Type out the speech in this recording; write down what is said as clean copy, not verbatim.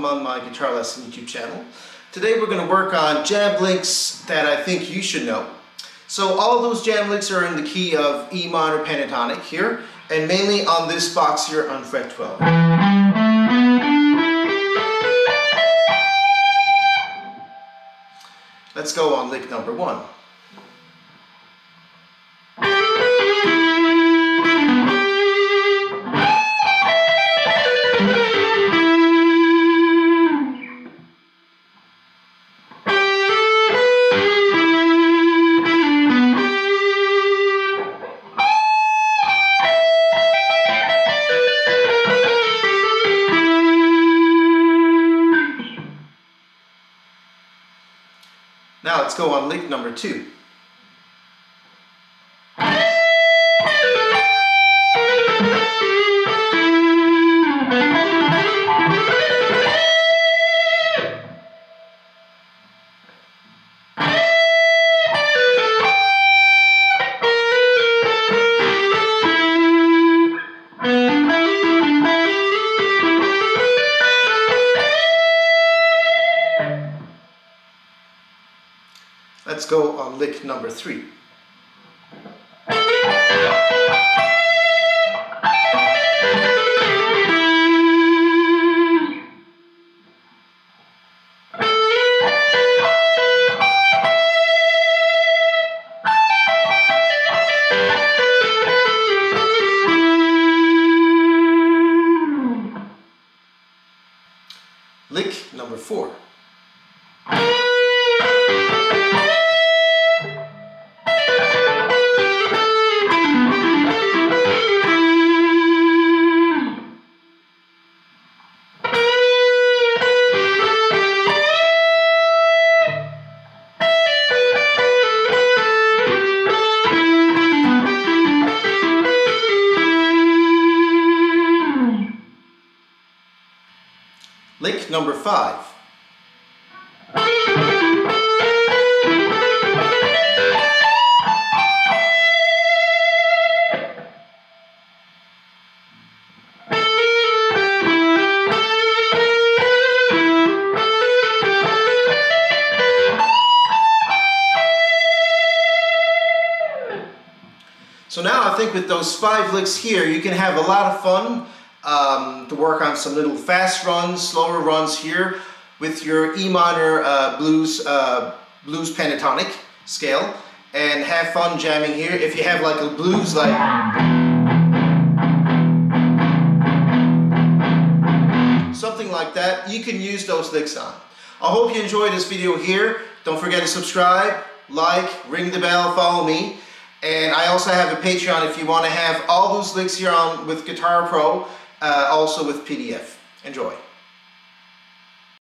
on my guitar lesson YouTube channel. Today we're going to work on jam licks that I think you should know. So all those jam licks are in the key of E minor pentatonic here, and mainly on this box here on fret 12. Let's go on lick number 1. Now let's go on lick number 2. Let's go on lick number 3. Lick number 4. Lick number 5. So now I think with those 5 licks here, you can have a lot of fun to work on some little fast runs, slower runs here with your E minor blues pentatonic scale, and have fun jamming here. If you have like a blues like something like that, you can use those licks on. I hope you enjoyed this video here. Don't forget to subscribe, like, ring the bell, follow me. And I also have a Patreon if you want to have all those licks here on with Guitar Pro, also with PDF. Enjoy.